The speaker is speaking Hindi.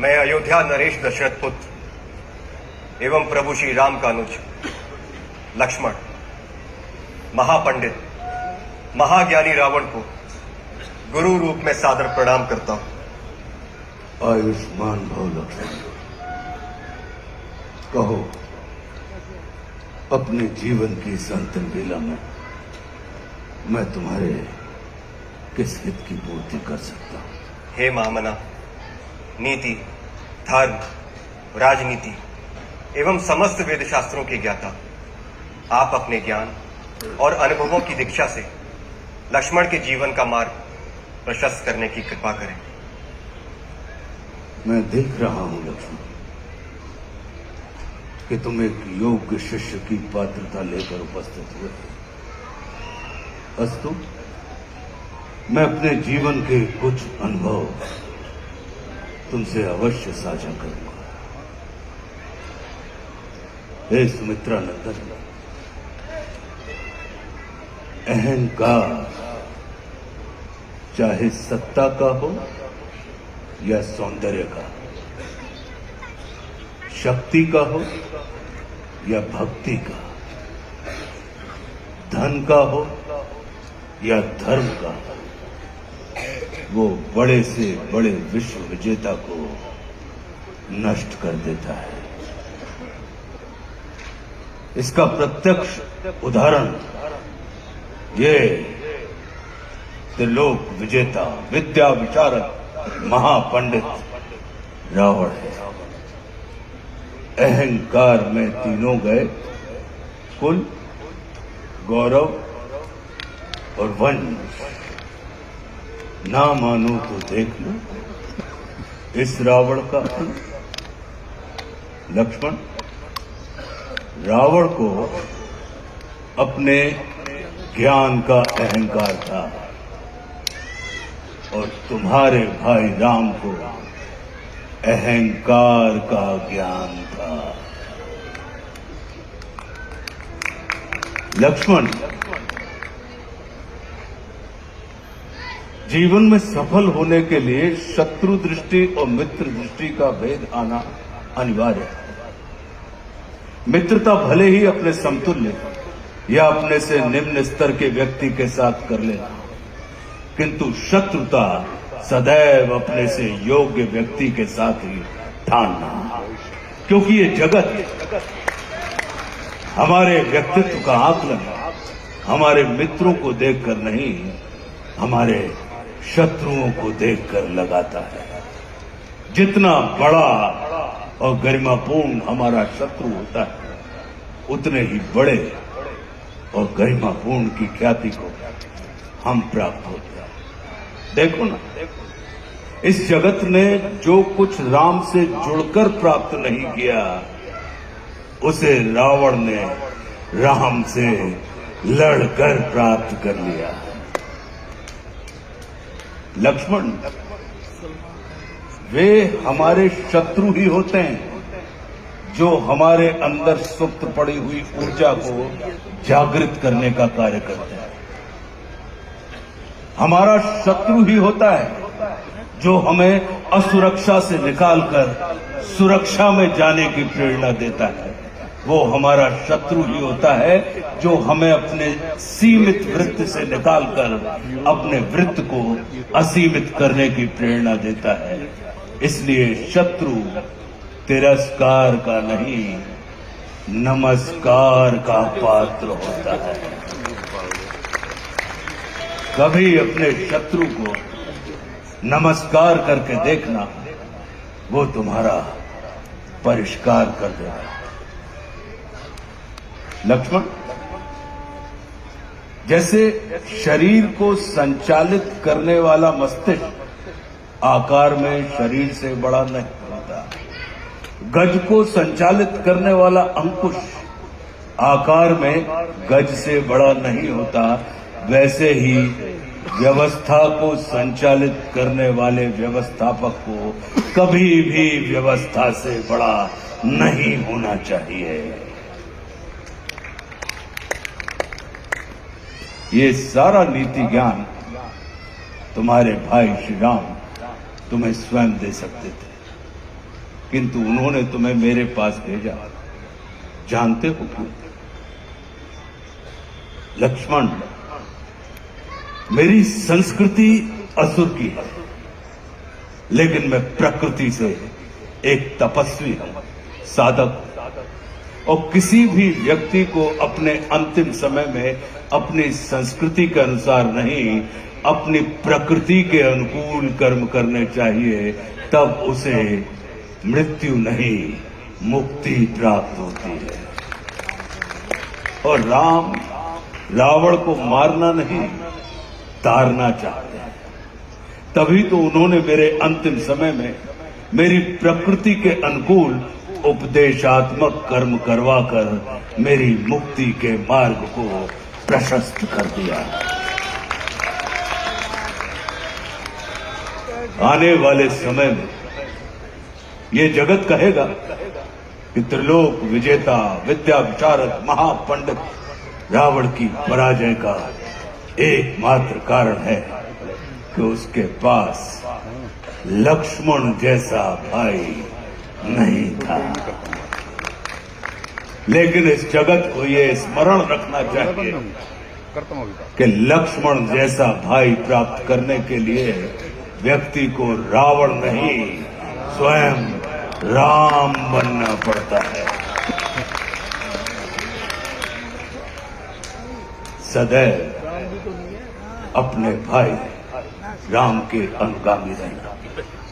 मैं अयोध्या नरेश दशरथ पुत्र एवं प्रभु श्री राम का अनुज लक्ष्मण महापंडित महाज्ञानी रावण को गुरु रूप में सादर प्रणाम करता हूं। आयुष्मान भव लक्ष्मण। कहो, अपने जीवन की इस अंतिम बेला में मैं तुम्हारे किस हित की पूर्ति कर सकता हूं? हे महामना, नीति, धर्म, राजनीति एवं समस्त वेद शास्त्रों के ज्ञाता, आप अपने ज्ञान और अनुभवों की दीक्षा से लक्ष्मण के जीवन का मार्ग प्रशस्त करने की कृपा करें। मैं देख रहा हूं लक्ष्मण कि तुम एक योग्य शिष्य की पात्रता लेकर उपस्थित हुए। अस्तु, मैं अपने जीवन के कुछ अनुभव तुमसे अवश्य साझा करूंगा। हे सुमित्रा नंदन, अहंकार चाहे सत्ता का हो या सौंदर्य का, शक्ति का हो या भक्ति का, धन का हो या धर्म का, वो बड़े से बड़े विश्व विजेता को नष्ट कर देता है। इसका प्रत्यक्ष उदाहरण ये त्रिलोक विजेता, विद्या विशारद, महापंडित रावण है। अहंकार में तीनों गए, कुल, गौरव और वंश। ना मानो तो देख लो इस रावण का अंत। लक्ष्मण, रावण को अपने ज्ञान का अहंकार था और तुम्हारे भाई राम को अहंकार का ज्ञान था। लक्ष्मण, जीवन में सफल होने के लिए शत्रु दृष्टि और मित्र दृष्टि का भेद आना अनिवार्य है। मित्रता भले ही अपने समतुल्य या अपने से निम्न स्तर के व्यक्ति के साथ कर लेना, किंतु शत्रुता सदैव अपने से योग्य व्यक्ति के साथ ही ठानना, क्योंकि ये जगत हमारे व्यक्तित्व का आकलन हमारे मित्रों को देखकर नहीं, हमारे शत्रुओं को देखकर लगाता है। जितना बड़ा और गरिमापूर्ण हमारा शत्रु होता है, उतने ही बड़े और गरिमापूर्ण की ख्याति को हम प्राप्त होते हैं। देखो ना, इस जगत ने जो कुछ राम से जुड़कर प्राप्त नहीं किया, उसे रावण ने राम से लड़कर प्राप्त कर लिया। लक्ष्मण, वे हमारे शत्रु ही होते हैं जो हमारे अंदर सुप्त पड़ी हुई ऊर्जा को जागृत करने का कार्य करते हैं। हमारा शत्रु ही होता है जो हमें असुरक्षा से निकालकर सुरक्षा में जाने की प्रेरणा देता है। वो हमारा शत्रु ही होता है जो हमें अपने सीमित वृत्त से निकालकर अपने वृत्त को असीमित करने की प्रेरणा देता है। इसलिए शत्रु तिरस्कार का नहीं, नमस्कार का पात्र होता है। कभी अपने शत्रु को नमस्कार करके देखना, वो तुम्हारा परिष्कार कर देगा। लक्ष्मण, जैसे शरीर को संचालित करने वाला मस्तिष्क आकार में शरीर से बड़ा नहीं होता, गज को संचालित करने वाला अंकुश आकार में गज से बड़ा नहीं होता, वैसे ही व्यवस्था को संचालित करने वाले व्यवस्थापक को कभी भी व्यवस्था से बड़ा नहीं होना चाहिए। ये सारा नीति ज्ञान तुम्हारे भाई श्री राम तुम्हें स्वयं दे सकते थे, किंतु उन्होंने तुम्हें मेरे पास भेजा। जानते हो क्यों? लक्ष्मण, मेरी संस्कृति असुर की है, लेकिन मैं प्रकृति से एक तपस्वी हूं, साधक। और किसी भी व्यक्ति को अपने अंतिम समय में अपनी संस्कृति के अनुसार नहीं, अपनी प्रकृति के अनुकूल कर्म करने चाहिए, तब उसे मृत्यु नहीं, मुक्ति प्राप्त होती है। और राम रावण को मारना नहीं, तारना चाहते हैं। तभी तो उन्होंने मेरे अंतिम समय में मेरी प्रकृति के अनुकूल उपदेशात्मक कर्म करवाकर मेरी मुक्ति के मार्ग को प्रशस्त कर दिया। आने वाले समय में ये जगत कहेगा कि त्रिलोक विजेता, विद्या विशारद, महापंडित रावण की पराजय का एकमात्र कारण है कि उसके पास लक्ष्मण जैसा भाई नहीं था। लेकिन इस जगत को ये स्मरण रखना चाहिए कि लक्ष्मण जैसा भाई प्राप्त करने के लिए व्यक्ति को रावण नहीं, स्वयं राम बनना पड़ता है। सदैव अपने भाई राम के अनुगामी रहना।